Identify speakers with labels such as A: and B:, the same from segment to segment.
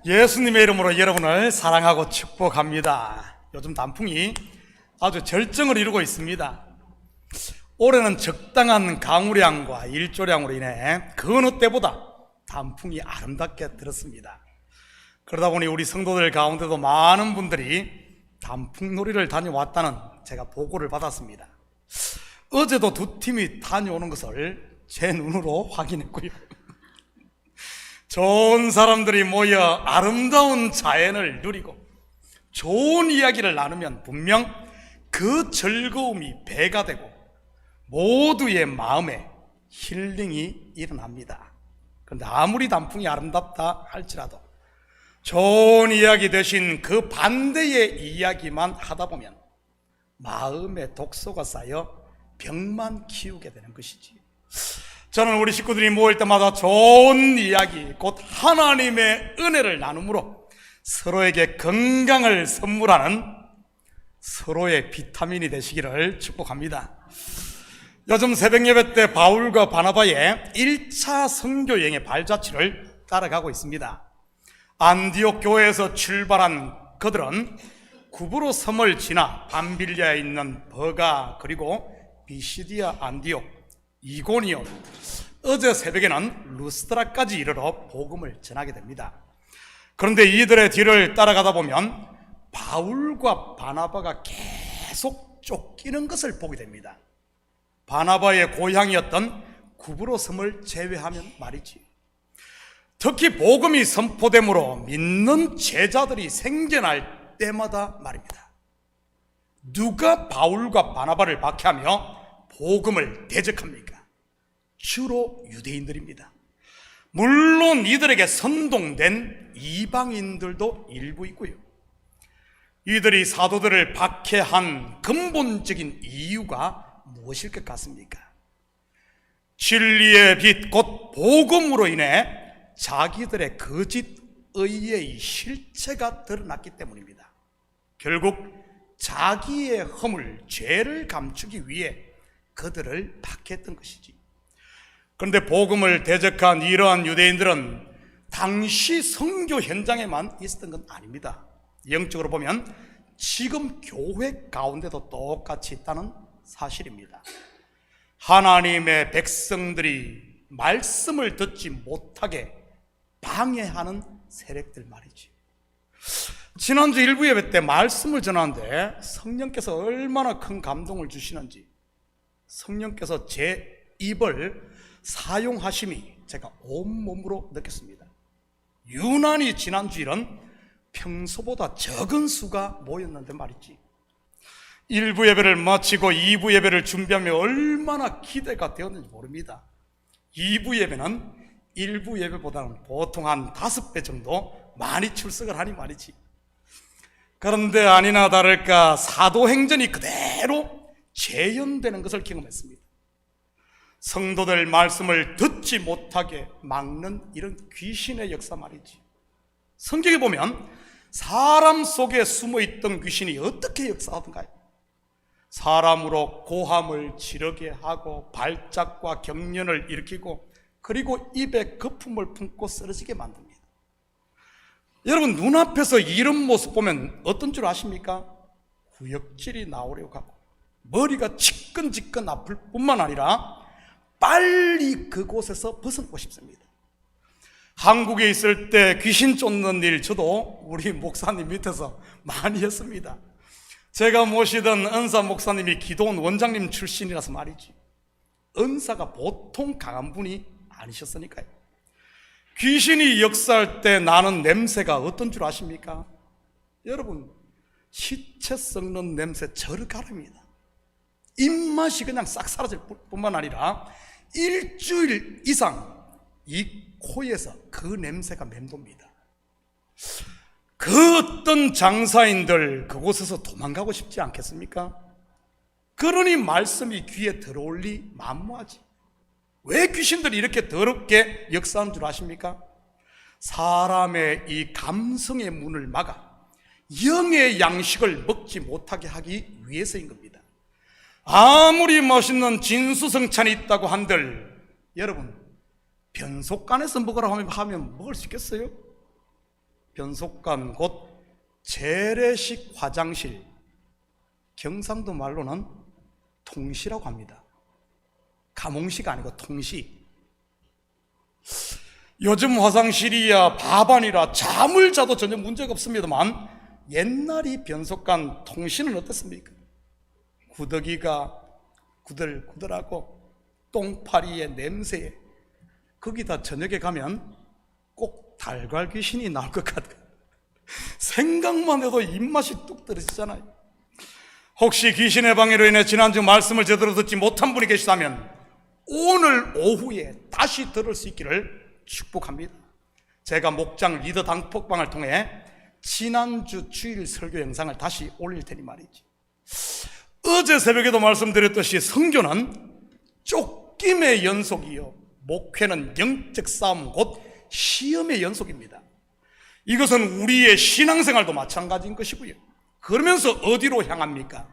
A: 예수님의 이름으로 여러분을 사랑하고 축복합니다. 요즘 단풍이 아주 절정을 이루고 있습니다. 올해는 적당한 강우량과 일조량으로 인해 그 어느 때보다 단풍이 아름답게 들었습니다. 그러다 보니 우리 성도들 가운데도 많은 분들이 단풍놀이를 다녀왔다는 제가 보고를 받았습니다. 어제도 두 팀이 다녀오는 것을 제 눈으로 확인했고요. 좋은 사람들이 모여 아름다운 자연을 누리고 좋은 이야기를 나누면 분명 그 즐거움이 배가 되고 모두의 마음에 힐링이 일어납니다. 그런데 아무리 단풍이 아름답다 할지라도 좋은 이야기 대신 그 반대의 이야기만 하다 보면 마음에 독소가 쌓여 병만 키우게 되는 것이지. 저는 우리 식구들이 모일 때마다 좋은 이야기, 곧 하나님의 은혜를 나눔으로 서로에게 건강을 선물하는 서로의 비타민이 되시기를 축복합니다. 요즘 새벽 예배 때 바울과 바나바의 1차 선교 여행의 발자취를 따라가고 있습니다. 안디옥 교회에서 출발한 그들은 구브로 섬을 지나 밤빌리아에 있는 버가, 그리고 비시디아, 안디옥, 이고니온, 어제 새벽에는 루스드라까지 이르러 복음을 전하게 됩니다. 그런데 이들의 뒤를 따라가다 보면 바울과 바나바가 계속 쫓기는 것을 보게 됩니다. 바나바의 고향이었던 구브로 섬을 제외하면 말이지. 특히 복음이 선포됨으로 믿는 제자들이 생겨날 때마다 말입니다. 누가 바울과 바나바를 박해하며 복음을 대적합니까? 주로 유대인들입니다. 물론 이들에게 선동된 이방인들도 일부 있고요. 이들이 사도들을 박해한 근본적인 이유가 무엇일 것 같습니까? 진리의 빛, 곧 복음으로 인해 자기들의 거짓 의의 실체가 드러났기 때문입니다. 결국 자기의 허물, 죄를 감추기 위해 그들을 박해했던 것이지. 그런데 복음을 대적한 이러한 유대인들은 당시 선교 현장에만 있었던 건 아닙니다. 영적으로 보면 지금 교회 가운데도 똑같이 있다는 사실입니다. 하나님의 백성들이 말씀을 듣지 못하게 방해하는 세력들 말이지. 지난주 일부 예배 때 말씀을 전하는데 성령께서 얼마나 큰 감동을 주시는지, 성령께서 제 입을 사용하심이 제가 온몸으로 느꼈습니다. 유난히 지난주 일은 평소보다 적은 수가 모였는데 말이지. 1부 예배를 마치고 2부 예배를 준비하며 얼마나 기대가 되었는지 모릅니다. 2부 예배는 1부 예배보다는 보통 한 5배 정도 많이 출석을 하니 말이지. 그런데 아니나 다를까 사도행전이 그대로 재현되는 것을 경험했습니다. 성도들 말씀을 듣지 못하게 막는 이런 귀신의 역사 말이지. 성경에 보면 사람 속에 숨어있던 귀신이 어떻게 역사하던가요? 사람으로 고함을 지르게 하고 발작과 경련을 일으키고 그리고 입에 거품을 품고 쓰러지게 만듭니다. 여러분, 눈앞에서 이런 모습 보면 어떤 줄 아십니까? 구역질이 나오려고 하고 머리가 지끈지끈 아플 뿐만 아니라 빨리 그곳에서 벗어나고 싶습니다. 한국에 있을 때 귀신 쫓는 일 저도 우리 목사님 밑에서 많이 했습니다. 제가 모시던 은사 목사님이 기도원 원장님 출신이라서 말이지. 은사가 보통 강한 분이 아니셨으니까요. 귀신이 역사할 때 나는 냄새가 어떤 줄 아십니까? 여러분, 시체 썩는 냄새 저를 가릅니다. 입맛이 그냥 싹 사라질 뿐만 아니라 일주일 이상 이 코에서 그 냄새가 맴돕니다. 그 어떤 장사인들 그곳에서 도망가고 싶지 않겠습니까? 그러니 말씀이 귀에 들어올 리 만무하지. 왜 귀신들이 이렇게 더럽게 역사하는 줄 아십니까? 사람의 이 감성의 문을 막아 영의 양식을 먹지 못하게 하기 위해서인 겁니다. 아무리 멋있는 진수성찬이 있다고 한들 여러분, 변속간에서 먹으라고 하면 먹을 수 있겠어요? 변속관 곧 재래식 화장실, 경상도 말로는 통시라고 합니다. 가몽시가 아니고 통시. 요즘 화장실이야 밥안이라 잠을 자도 전혀 문제가 없습니다만 옛날이 변속관 통신은 어떻습니까? 구더기가 구들구들하고 똥파리의 냄새에, 거기다 저녁에 가면 꼭 달걀 귀신이 나올 것 같아요. 생각만 해도 입맛이 뚝 떨어지잖아요. 혹시 귀신의 방해로 인해 지난주 말씀을 제대로 듣지 못한 분이 계시다면 오늘 오후에 다시 들을 수 있기를 축복합니다. 제가 목장 리더 단톡방을 통해 지난주 주일 설교 영상을 다시 올릴 테니 말이지. 어제 새벽에도 말씀드렸듯이 선교는 쫓김의 연속이요, 목회는 영적 싸움 곧 시험의 연속입니다. 이것은 우리의 신앙생활도 마찬가지인 것이고요. 그러면서 어디로 향합니까?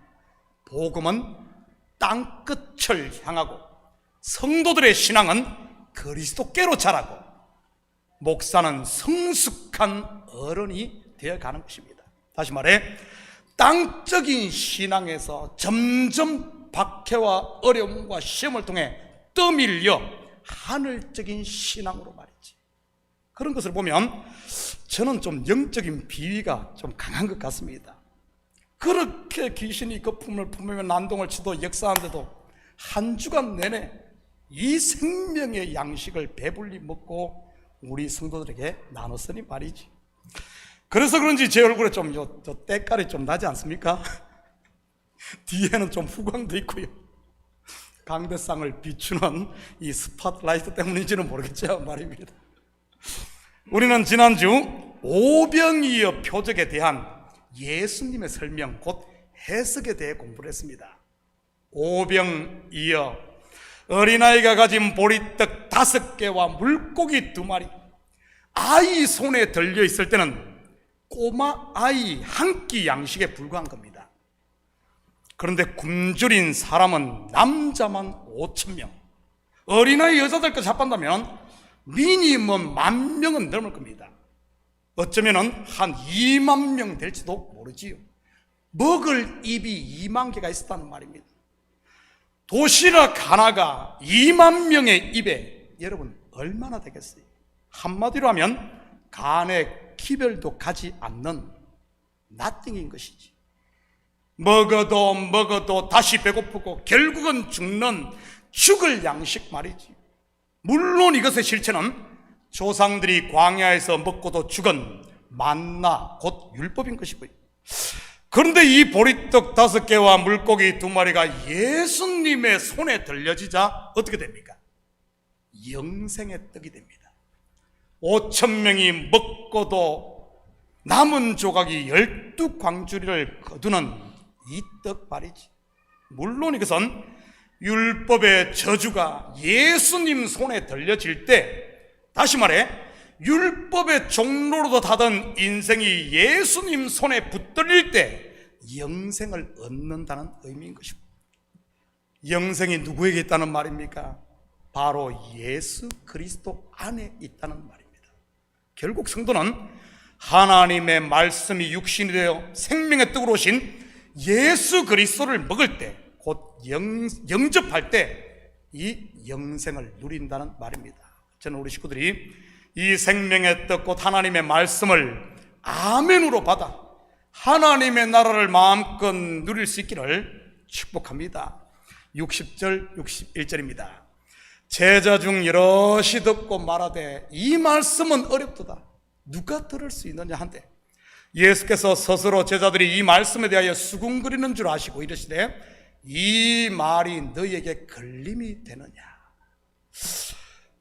A: 복음은 땅끝을 향하고 성도들의 신앙은 그리스도께로 자라고 목사는 성숙한 어른이 되어가는 것입니다. 다시 말해 땅적인 신앙에서 점점 박해와 어려움과 시험을 통해 떠밀려 하늘적인 신앙으로 말이지. 그런 것을 보면 저는 좀 영적인 비위가 좀 강한 것 같습니다. 그렇게 귀신이 거품을 품으며 난동을 치도 역사하는데도 한 주간 내내 이 생명의 양식을 배불리 먹고 우리 성도들에게 나눴으니 말이지. 그래서 그런지 제 얼굴에 좀 저 때깔이 좀 나지 않습니까? 뒤에는 좀 후광도 있고요. 강대상을 비추는 이 스팟라이트 때문인지는 모르겠지만 말입니다. 우리는 지난주 오병이어 표적에 대한 예수님의 설명 곧 해석에 대해 공부를 했습니다. 오병이어, 어린아이가 가진 보리떡 5개와 물고기 2마리, 아이 손에 들려 있을 때는 꼬마 아이 한 끼 양식에 불과한 겁니다. 그런데 굶주린 사람은 남자만 5,000명, 어린아이 여자들까지 합한다면 미니멈 10,000명은 넘을 겁니다. 어쩌면 한 2만 명 될지도 모르지요. 먹을 입이 2만 개가 있었다는 말입니다. 도시락 하나가 2만 명의 입에 여러분 얼마나 되겠어요? 한마디로 하면 간에 기별도 가지 않는 나띵인 것이지. 먹어도 다시 배고프고 결국은 죽을 양식 말이지. 물론 이것의 실체는 조상들이 광야에서 먹고도 죽은 만나 곧 율법인 것이고요. 그런데 이 보리떡 5개와 물고기 2마리가 예수님의 손에 들려지자 어떻게 됩니까? 영생의 떡이 됩니다. 5,000명이 먹고도 남은 조각이 12광주리를 거두는 이 떡 말이지. 물론 이것은 율법의 저주가 예수님 손에 들려질 때, 다시 말해 율법의 종로로도 다던 인생이 예수님 손에 붙들릴 때 영생을 얻는다는 의미인 것입니다. 영생이 누구에게 있다는 말입니까? 바로 예수 그리스도 안에 있다는 말입니다. 결국 성도는 하나님의 말씀이 육신이 되어 생명의 떡으로 오신 예수 그리스도를 먹을 때, 곧 영접할 때 이 영생을 누린다는 말입니다. 저는 우리 식구들이 이 생명의 떡 곧 하나님의 말씀을 아멘으로 받아 하나님의 나라를 마음껏 누릴 수 있기를 축복합니다. 60절 61절입니다. 제자 중 여럿이 듣고 말하되 이 말씀은 어렵도다. 누가 들을 수 있느냐 한데, 예수께서 스스로 제자들이 이 말씀에 대하여 수군거리는 줄 아시고 이르시되 이 말이 너희에게 걸림이 되느냐.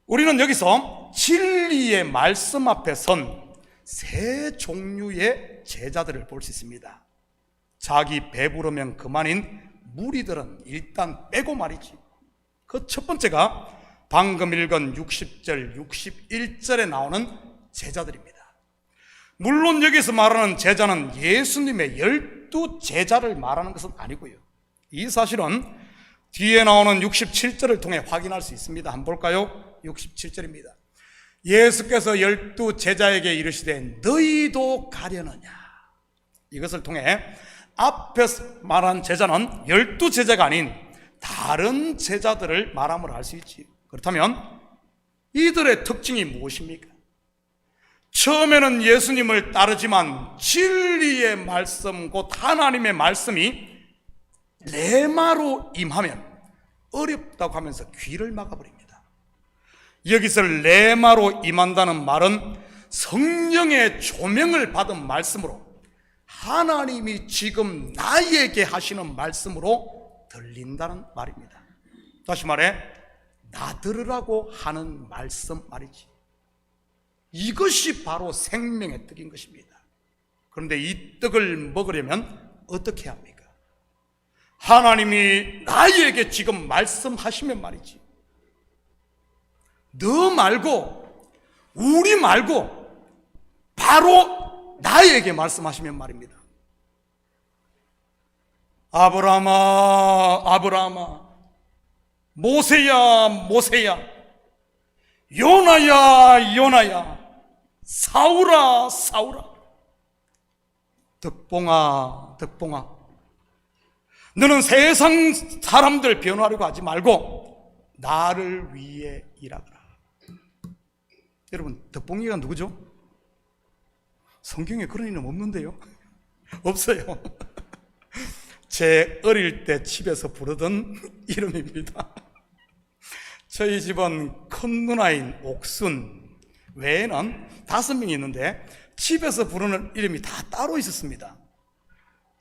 A: 우리는 여기서 진리의 말씀 앞에 선 세 종류의 제자들을 볼 수 있습니다. 자기 배부르면 그만인 무리들은 일단 빼고 말이지. 그 첫 번째가 방금 읽은 60절 61절에 나오는 제자들입니다. 물론 여기서 말하는 제자는 예수님의 12제자를 말하는 것은 아니고요. 이 사실은 뒤에 나오는 67절을 통해 확인할 수 있습니다. 한번 볼까요? 67절입니다. 예수께서 12 제자에게 이르시되 너희도 가려느냐. 이것을 통해 앞에서 말한 제자는 12 제자가 아닌 다른 제자들을 말함을 알 수 있지. 그렇다면 이들의 특징이 무엇입니까? 처음에는 예수님을 따르지만 진리의 말씀, 곧 하나님의 말씀이 레마로 임하면 어렵다고 하면서 귀를 막아버립니다. 여기서 레마로 임한다는 말은 성령의 조명을 받은 말씀으로, 하나님이 지금 나에게 하시는 말씀으로 들린다는 말입니다. 다시 말해 나 들으라고 하는 말씀 말이지. 이것이 바로 생명의 떡인 것입니다. 그런데 이 떡을 먹으려면 어떻게 합니까? 하나님이 나에게 지금 말씀하시면 말이지. 너 말고 우리 말고 바로 나에게 말씀하시면 말입니다. 아브라함아, 아브라함아, 모세야, 모세야, 요나야, 요나야, 사울아, 사울아, 덕봉아, 덕봉아, 너는 세상 사람들 변호하려고 하지 말고 나를 위해 일하거라. 여러분, 덕봉이가 누구죠? 성경에 그런 이름 없는데요. 없어요. 제 어릴 때 집에서 부르던 이름입니다. 저희 집은 큰 누나인 옥순 외에는 5명이 있는데 집에서 부르는 이름이 다 따로 있었습니다.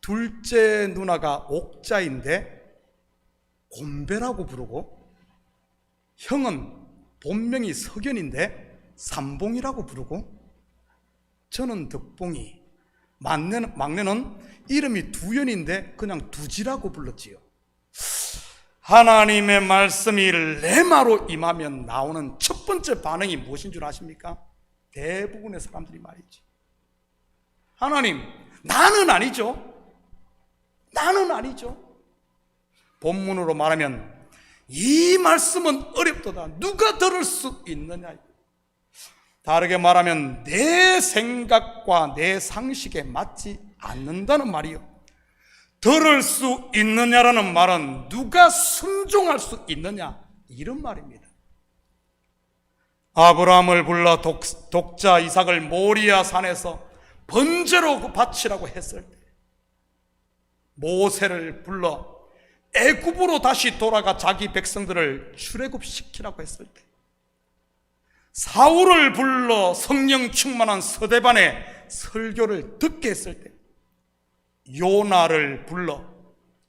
A: 둘째 누나가 옥자인데 곰배라고 부르고, 형은 본명이 석연인데 삼봉이라고 부르고, 저는 덕봉이, 막내는 이름이 두연인데 그냥 두지라고 불렀지요. 하나님의 말씀이 레마로 임하면 나오는 첫 번째 반응이 무엇인 줄 아십니까? 대부분의 사람들이 말이지. 하나님, 나는 아니죠. 나는 아니죠. 본문으로 말하면 이 말씀은 어렵도다. 누가 들을 수 있느냐. 다르게 말하면 내 생각과 내 상식에 맞지 않는다는 말이요. 들을 수 있느냐라는 말은 누가 순종할 수 있느냐, 이런 말입니다. 아브라함을 불러 독자 이삭을 모리아 산에서 번제로 바치라고 했을 때, 모세를 불러 애굽으로 다시 돌아가 자기 백성들을 출애굽시키라고 했을 때, 사울을 불러 성령 충만한 서대반의 설교를 듣게 했을 때, 요나를 불러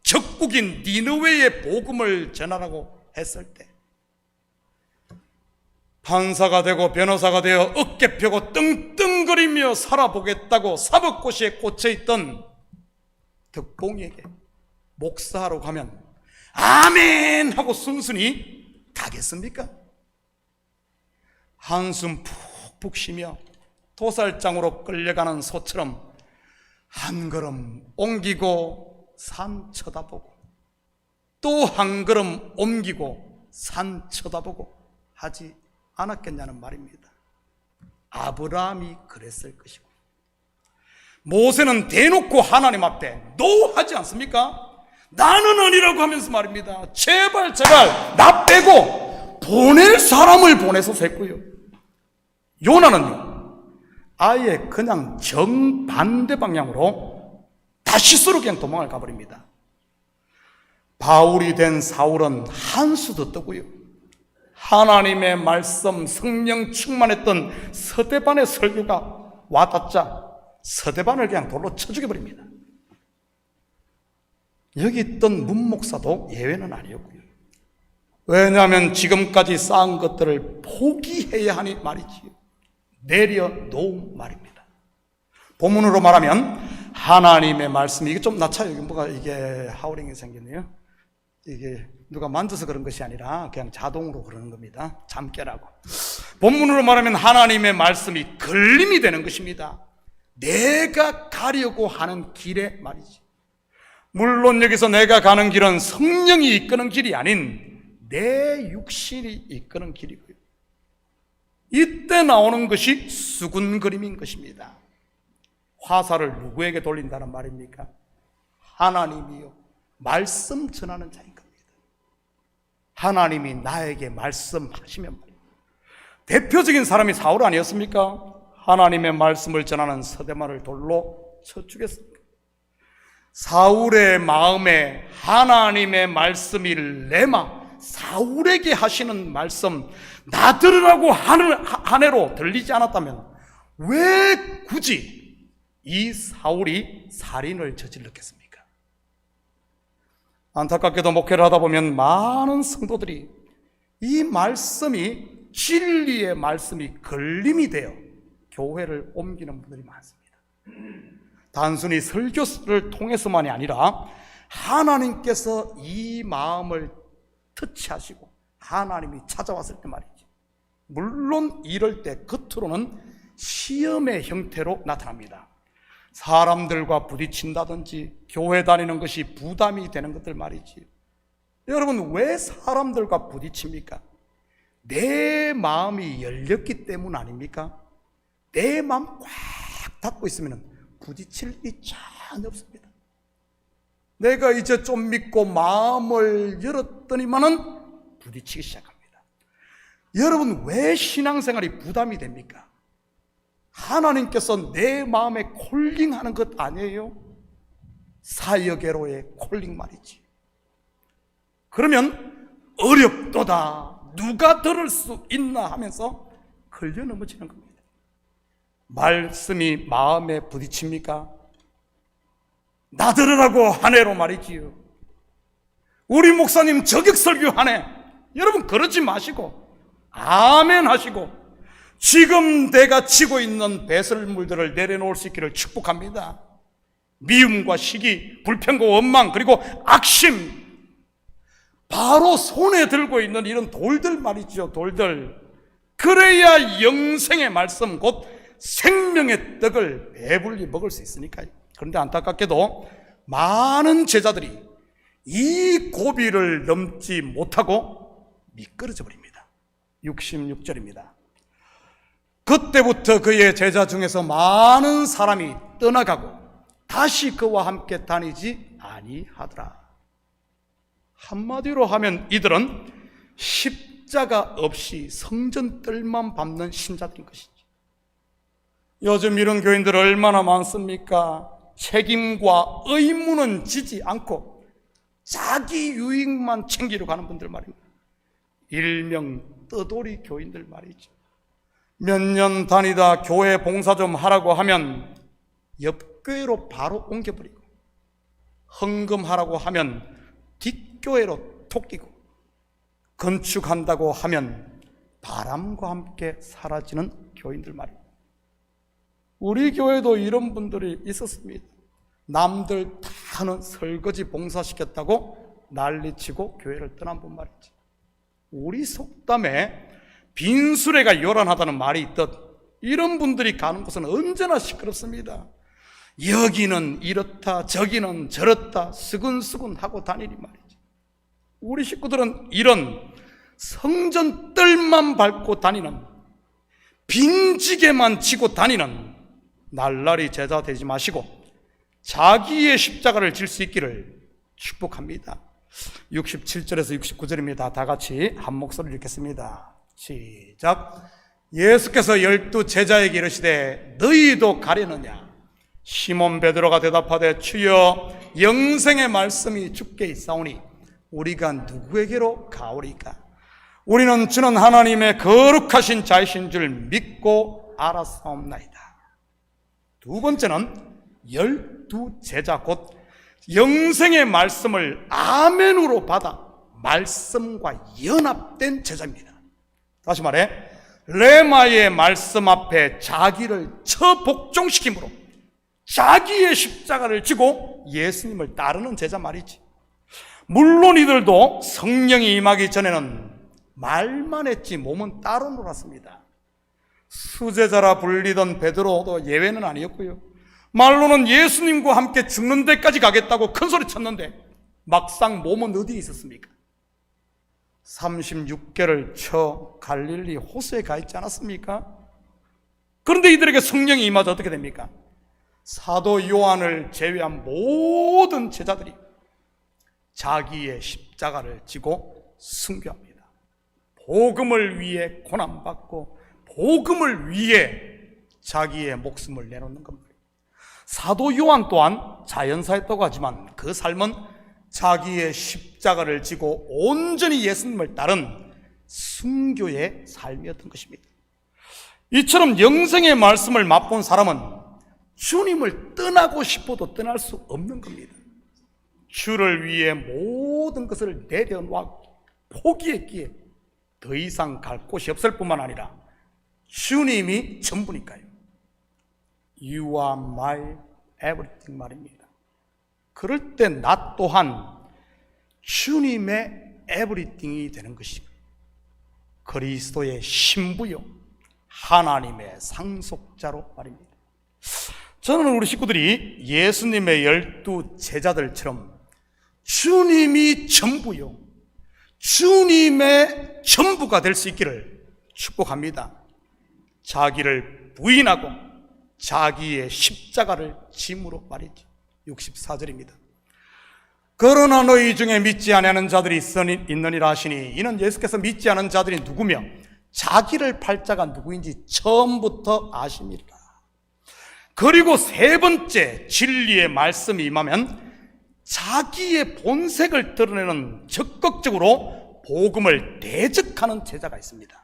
A: 적국인 니느웨의 복음을 전하라고 했을 때, 판사가 되고 변호사가 되어 어깨 펴고 떵떵거리며 살아보겠다고 사법고시에 꽂혀있던 덕봉이에게 목사하러 가면 아멘 하고 순순히 가겠습니까? 한숨 푹푹 쉬며 도살장으로 끌려가는 소처럼 한 걸음 옮기고 산 쳐다보고, 또 한 걸음 옮기고 산 쳐다보고 하지 않았겠냐는 말입니다. 아브라함이 그랬을 것이고, 모세는 대놓고 하나님 앞에 노하지 않습니까? 나는 아니라고 하면서 말입니다. 제발 제발 나 빼고 보낼 사람을 보내소서 했고요. 요나는요, 아예 그냥 정반대 방향으로 다시스로 그냥 도망을 가버립니다. 바울이 된 사울은 한 수도 뜨고요, 하나님의 말씀 성령 충만했던 서대반의 설교가 와닿자 서대반을 그냥 돌로 쳐 죽여버립니다. 여기 있던 문목사도 예외는 아니었고요. 왜냐하면 지금까지 쌓은 것들을 포기해야 하니 말이지요. 내려놓은 말입니다. 본문으로 말하면 하나님의 말씀이, 이게 좀 낮춰요. 이게 뭐가 이게 하우링이 생겼네요. 이게 누가 만져서 그런 것이 아니라 그냥 자동으로 그러는 겁니다. 잠 깨라고. 본문으로 말하면 하나님의 말씀이 걸림이 되는 것입니다. 내가 가려고 하는 길에 말이지. 물론 여기서 내가 가는 길은 성령이 이끄는 길이 아닌 내 육신이 이끄는 길이고요. 이때 나오는 것이 수군 그림인 것입니다. 화살을 누구에게 돌린다는 말입니까? 하나님이요, 말씀 전하는 자인 겁니다. 하나님이 나에게 말씀하시면 말입니다. 대표적인 사람이 사울 아니었습니까? 하나님의 말씀을 전하는 서대만을 돌로 쳐 죽였습니다. 사울의 마음에 하나님의 말씀이 레마, 사울에게 하시는 말씀, 나 들으라고 한 해로 들리지 않았다면 왜 굳이 이 사울이 살인을 저질렀겠습니까? 안타깝게도 목회를 하다 보면 많은 성도들이 이 말씀이, 진리의 말씀이 걸림이 되어 교회를 옮기는 분들이 많습니다. 단순히 설교를 통해서만이 아니라 하나님께서 이 마음을 터치하시고 하나님이 찾아왔을 때 말이지. 물론 이럴 때 겉으로는 시험의 형태로 나타납니다. 사람들과 부딪힌다든지 교회 다니는 것이 부담이 되는 것들 말이지. 여러분, 왜 사람들과 부딪힙니까? 내 마음이 열렸기 때문 아닙니까? 내 마음 꽉 닫고 있으면 부딪힐 일이 전혀 없습니다. 내가 이제 좀 믿고 마음을 열었더니만은 부딪히기 시작합니다. 여러분, 왜 신앙생활이 부담이 됩니까? 하나님께서 내 마음에 콜링하는 것 아니에요? 사역애로의 콜링 말이지. 그러면 어렵도다, 누가 들을 수 있나 하면서 걸려 넘어지는 겁니다. 말씀이 마음에 부딪힙니까? 나 들으라고 하네로 말이지요. 우리 목사님 저격설교 하네. 여러분, 그러지 마시고 아멘 하시고 지금 내가 치고 있는 배설물들을 내려놓을 수 있기를 축복합니다. 미움과 시기, 불평과 원망, 그리고 악심, 바로 손에 들고 있는 이런 돌들 말이죠. 돌들. 그래야 영생의 말씀, 곧 생명의 떡을 배불리 먹을 수 있으니까요. 그런데 안타깝게도 많은 제자들이 이 고비를 넘지 못하고 미끄러져 버립니다. 66절입니다. 그때부터 그의 제자 중에서 많은 사람이 떠나가고 다시 그와 함께 다니지 아니하더라. 한마디로 하면 이들은 십자가 없이 성전 뜰만 밟는 신자들인 것이지. 요즘 이런 교인들 얼마나 많습니까? 책임과 의무는 지지 않고 자기 유익만 챙기려 가는 분들 말입니다. 일명 떠돌이 교인들 말이죠. 몇 년 다니다 교회 봉사 좀 하라고 하면 옆 교회로 바로 옮겨버리고, 헌금하라고 하면 뒷교회로 토끼고, 건축한다고 하면 바람과 함께 사라지는 교인들 말입니다. 우리 교회도 이런 분들이 있었습니다. 남들 다 하는 설거지 봉사시켰다고 난리치고 교회를 떠난 분 말이지. 우리 속담에 빈수레가 요란하다는 말이 있듯 이런 분들이 가는 곳은 언제나 시끄럽습니다. 여기는 이렇다, 저기는 저렇다, 스근스근 하고 다니니 말이지. 우리 식구들은 이런 성전 뜰만 밟고 다니는, 빈지게만 지고 다니는 날라리 제자 되지 마시고 자기의 십자가를 질 수 있기를 축복합니다. 67절에서 69절입니다. 다 같이 한 목소리를 읽겠습니다. 시작. 예수께서 12 제자에게 이르시되 너희도 가려느냐? 시몬 베드로가 대답하되 주여, 영생의 말씀이 주께 있사오니 우리가 누구에게로 가오리까? 우리는 주는 하나님의 거룩하신 자이신 줄 믿고 알았사옵나이다. 두 번째는 12 제자, 곧 영생의 말씀을 아멘으로 받아 말씀과 연합된 제자입니다. 다시 말해, 레마의 말씀 앞에 자기를 처복종시킴으로 자기의 십자가를 지고 예수님을 따르는 제자 말이지. 물론 이들도 성령이 임하기 전에는 말만 했지 몸은 따로 놀았습니다. 수제자라 불리던 베드로도 예외는 아니었고요. 말로는 예수님과 함께 죽는 데까지 가겠다고 큰 소리 쳤는데 막상 몸은 어디에 있었습니까? 36개를 쳐 갈릴리 호수에 가 있지 않았습니까? 그런데 이들에게 성령이 임하자 어떻게 됩니까? 사도 요한을 제외한 모든 제자들이 자기의 십자가를 지고 순교합니다. 복음을 위해 고난받고 복음을 위해 자기의 목숨을 내놓는 겁니다. 사도 요한 또한 자연사였다고 하지만 그 삶은 자기의 십자가를 지고 온전히 예수님을 따른 순교의 삶이었던 것입니다. 이처럼 영생의 말씀을 맛본 사람은 주님을 떠나고 싶어도 떠날 수 없는 겁니다. 주를 위해 모든 것을 내려놓아 포기했기에 더 이상 갈 곳이 없을 뿐만 아니라 주님이 전부니까요. You are my everything 말입니다. 그럴 때 나 또한 주님의 everything이 되는 것이고 그리스도의 신부요 하나님의 상속자로 말입니다. 저는 우리 식구들이 예수님의 12 제자들처럼 주님이 전부요 주님의 전부가 될 수 있기를 축복합니다. 자기를 부인하고 자기의 십자가를 짐으로 말이죠. 64절입니다. 그러나 너희 중에 믿지 아니하는 자들이 있느니라 하시니 이는 예수께서 믿지 않은 자들이 누구며 자기를 팔 자가 누구인지 처음부터 아십니까? 그리고 세 번째 진리의 말씀이 임하면 자기의 본색을 드러내는 적극적으로 복음을 대적하는 제자가 있습니다.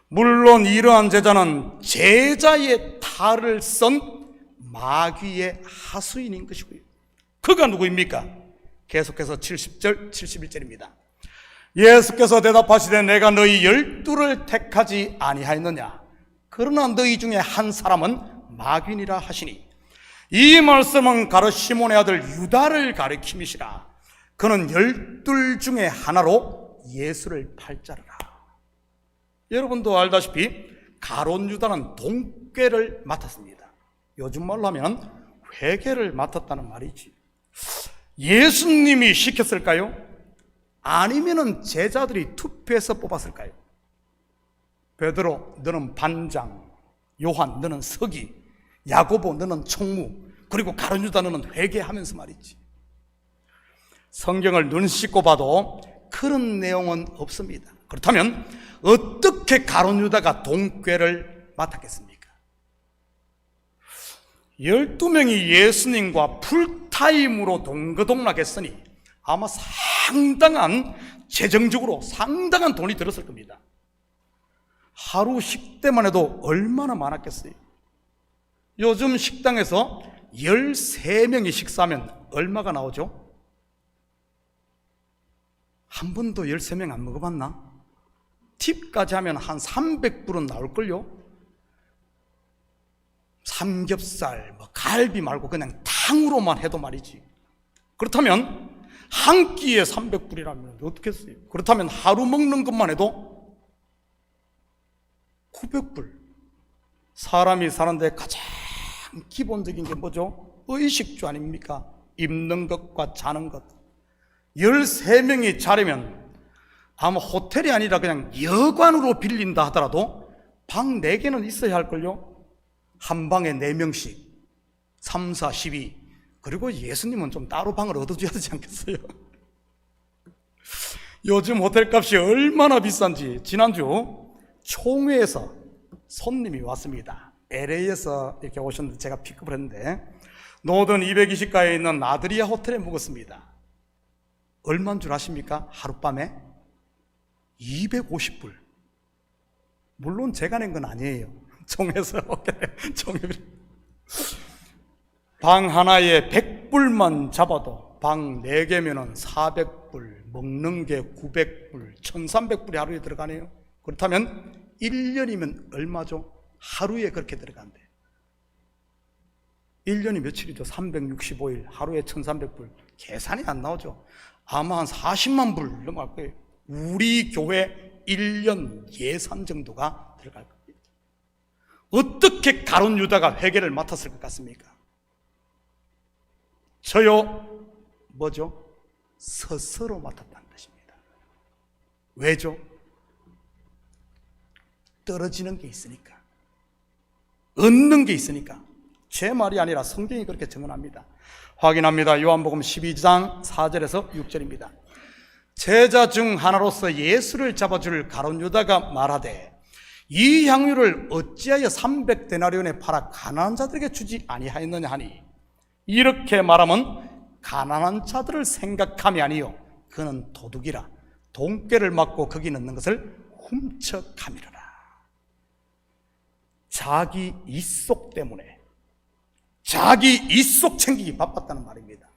A: 물론 이러한 제자는 제자의 탈을 쓴 마귀의 하수인인 것이고요. 그가 누구입니까? 계속해서 70절, 71절입니다. 예수께서 대답하시되 내가 너희 12를 택하지 아니하였느냐? 그러나 너희 중에 한 사람은 마귀니라 하시니 이 말씀은 가르 시몬의 아들 유다를 가리킴이시라. 그는 12 중에 하나로 예수를 팔 자르라. 여러분도 알다시피 가룟 유다는 돈꾀를 맡았습니다. 요즘 말로 하면 회계를 맡았다는 말이지. 예수님이 시켰을까요? 아니면은 제자들이 투표해서 뽑았을까요? 베드로 너는 반장, 요한 너는 서기, 야고보 너는 총무, 그리고 가룟 유다 너는 회계하면서 말이지. 성경을 눈 씻고 봐도 그런 내용은 없습니다. 그렇다면 어떻게 가룟 유다가 돈꾀를 맡았겠습니까? 12명이 예수님과 풀타임으로 동거동락했으니 아마 상당한 재정적으로 상당한 돈이 들었을 겁니다. 하루 식대만 해도 얼마나 많았겠어요? 요즘 식당에서 13명이 식사하면 얼마가 나오죠? 한 번도 13명 안 먹어봤나? 팁까지 하면 한 300불은 나올걸요? 삼겹살, 갈비 말고 그냥 탕으로만 해도 말이지. 그렇다면 한 끼에 300불이라면 어떻겠어요? 그렇다면 하루 먹는 것만 해도 900불. 사람이 사는데 가장 기본적인 게 뭐죠? 의식주 아닙니까? 입는 것과 자는 것. 13명이 자려면 아마 호텔이 아니라 그냥 여관으로 빌린다 하더라도 방 4개는 있어야 할걸요? 한 방에 4명씩 3, 4, 12. 그리고 예수님은 좀 따로 방을 얻어줘야 되지 않겠어요? 요즘 호텔값이 얼마나 비싼지 지난주 총회에서 손님이 왔습니다. LA에서 이렇게 오셨는데 제가 픽업을 했는데 노던 220가에 있는 아드리아 호텔에 묵었습니다. 얼마인 줄 아십니까? 하룻밤에 250불. 물론 제가 낸 건 아니에요. 총회에서 방 하나에 100불만 잡아도 방 4개면 400불, 먹는 게 900불, 1300불이 하루에 들어가네요. 그렇다면 1년이면 얼마죠? 하루에 그렇게 들어간대. 1년이 며칠이죠? 365일, 하루에 1300불. 계산이 안 나오죠. 아마 한 40만 불 넘어갈 거예요. 우리 교회 1년 예산 정도가 들어갈 겁니다. 어떻게 가룟 유다가 회계를 맡았을 것 같습니까? 저요, 뭐죠? 스스로 맡았다는 뜻입니다. 왜죠? 떨어지는 게 있으니까, 얻는 게 있으니까. 제 말이 아니라 성경이 그렇게 증언합니다. 확인합니다. 요한복음 12장 4절에서 6절입니다. 제자 중 하나로서 예수를 잡아줄 가룟 유다가 말하되 이 향유를 어찌하여 300데나리온에 팔아 가난한 자들에게 주지 아니하였느냐 하니, 이렇게 말하면 가난한 자들을 생각함이 아니요 그는 도둑이라 돈꾀를 맞고 거기 넣는 것을 훔쳐가미르라. 자기 이속 때문에, 자기 이속 챙기기 바빴다는 말입니다.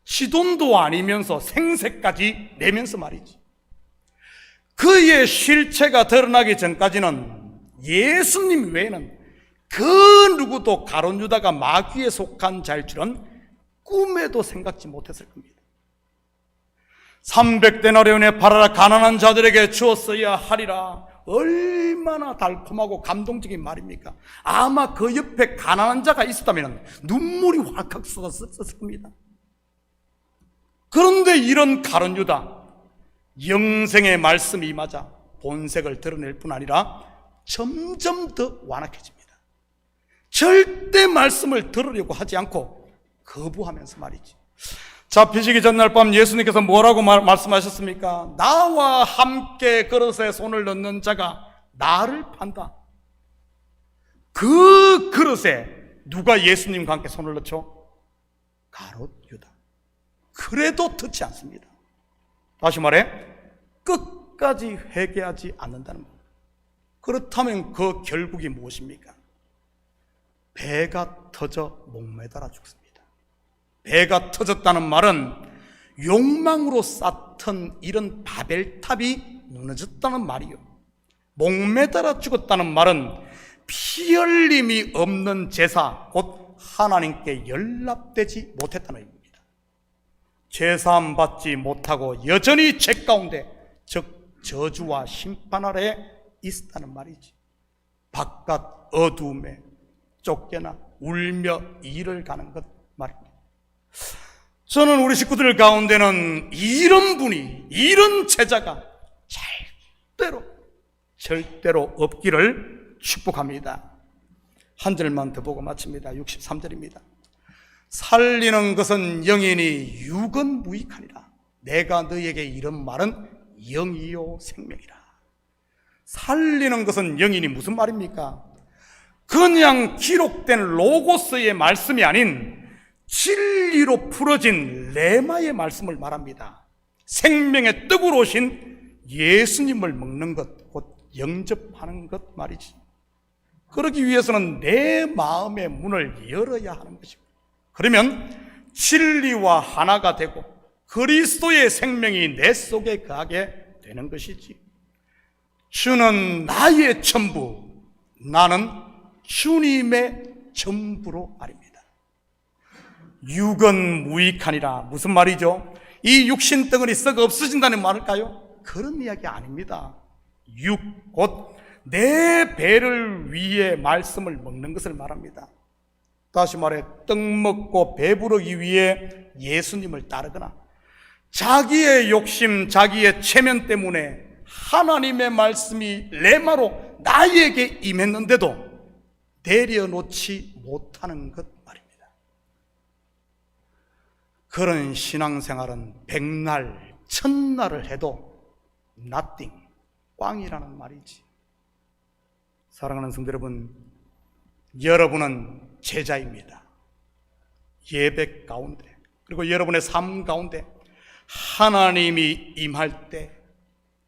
A: 지돈도 아니면서 생색까지 내면서 말이지. 그의 실체가 드러나기 전까지는 예수님 외에는 그 누구도 가룟 유다가 마귀에 속한 자일 줄은 꿈에도 생각지 못했을 겁니다. 300데나리온에 팔아라 가난한 자들에게 주었어야 하리라. 얼마나 달콤하고 감동적인 말입니까? 아마 그 옆에 가난한 자가 있었다면 눈물이 활칵 쏟았을 겁니다. 그런데 이런 가룟 유다, 영생의 말씀이 임하자 본색을 드러낼 뿐 아니라 점점 더 완악해집니다. 절대 말씀을 들으려고 하지 않고 거부하면서 말이지. 잡히시기 전날 밤 예수님께서 뭐라고 말씀하셨습니까? 나와 함께 그릇에 손을 넣는 자가 나를 판다. 그 그릇에 누가 예수님과 함께 손을 넣죠? 가룟 유다. 그래도 듣지 않습니다. 다시 말해 끝까지 회개하지 않는다는 말. 그렇다면 그 결국이 무엇입니까? 배가 터져 목매달아 죽습니다. 배가 터졌다는 말은 욕망으로 쌓던 이런 바벨탑이 무너졌다는 말이요, 목매달아 죽었다는 말은 피 흘림이 없는 제사, 곧 하나님께 연락되지 못했다는 의미입니다. 제사함 받지 못하고 여전히 죄 가운데, 즉 저주와 심판 아래에 있었다는 말이지. 바깥 어두움에 쫓겨나 울며 일을 가는 것 말입니다. 저는 우리 식구들 가운데는 이런 분이, 이런 제자가 절대로 없기를 축복합니다. 한 절만 더 보고 마칩니다. 63절입니다. 살리는 것은 영이니 육은 무익하니라. 내가 너에게 이런 말은 영이요 생명이라. 살리는 것은 영이니 무슨 말입니까? 그냥 기록된 로고스의 말씀이 아닌 진리로 풀어진 레마의 말씀을 말합니다. 생명의 떡으로 오신 예수님을 먹는 것, 곧 영접하는 것 말이지. 그러기 위해서는 내 마음의 문을 열어야 하는 것이고, 그러면 진리와 하나가 되고 그리스도의 생명이 내 속에 거하게 되는 것이지. 주는 나의 전부, 나는 주님의 전부로 말입니다. 육은 무익하니라. 무슨 말이죠? 이 육신 덩어리 썩어 없어진다는 말일까요? 그런 이야기 아닙니다. 육, 곧 내 배를 위해 말씀을 먹는 것을 말합니다. 다시 말해 떡 먹고 배부르기 위해 예수님을 따르거나 자기의 욕심, 자기의 체면 때문에 하나님의 말씀이 레마로 나에게 임했는데도 내려놓지 못하는 것 말입니다. 그런 신앙생활은 백날, 천날을 해도 nothing, 꽝이라는 말이지. 사랑하는 성도 여러분, 여러분은 제자입니다. 예배 가운데, 그리고 여러분의 삶 가운데 하나님이 임할 때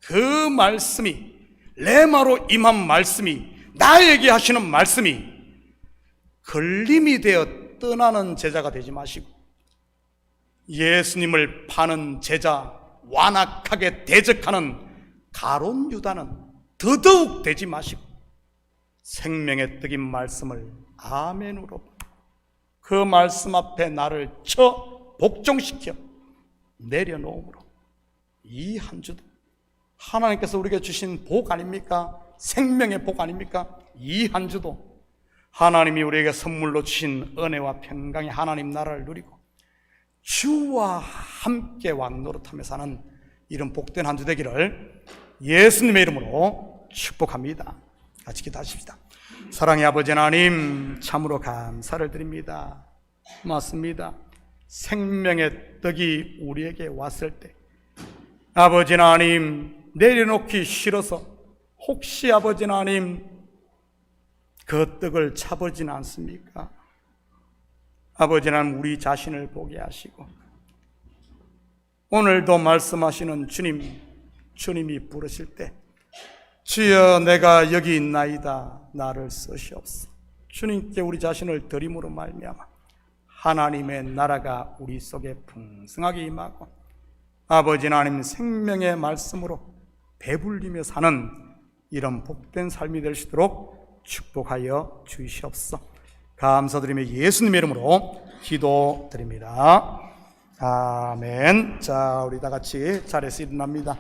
A: 그 말씀이, 레마로 임한 말씀이, 나에게 하시는 말씀이 걸림이 되어 떠나는 제자가 되지 마시고, 예수님을 파는 제자, 완악하게 대적하는 가룟 유다는 더더욱 되지 마시고 생명의 떡인 말씀을 아멘으로, 그 말씀 앞에 나를 복종시켜 내려놓음으로 이 한 주도 하나님께서 우리에게 주신 복 아닙니까? 생명의 복 아닙니까? 이 한 주도 하나님이 우리에게 선물로 주신 은혜와 평강의 하나님 나라를 누리고 주와 함께 왕노릇하며 사는 이런 복된 한 주 되기를 예수님의 이름으로 축복합니다. 같이 기도하십시다. 사랑의 아버지 하나님, 참으로 감사를 드립니다. 맞습니다. 생명의 떡이 우리에게 왔을 때 아버지 하나님 내려놓기 싫어서 혹시 아버지 하나님 그 떡을 차보진 않습니까? 아버지 하나님 우리 자신을 보게 하시고 오늘도 말씀하시는 주님이 부르실 때 주여 내가 여기 있나이다 나를 쓰시옵소서. 주님께 우리 자신을 드림으로 말미암아 하나님의 나라가 우리 속에 풍성하게 임하고 아버지 하나님 생명의 말씀으로 배불리며 사는 이런 복된 삶이 될 수 있도록 축복하여 주시옵소서. 감사드리며 예수님의 이름으로 기도드립니다. 아멘. 자, 우리 다 같이 자리에서 일어납니다.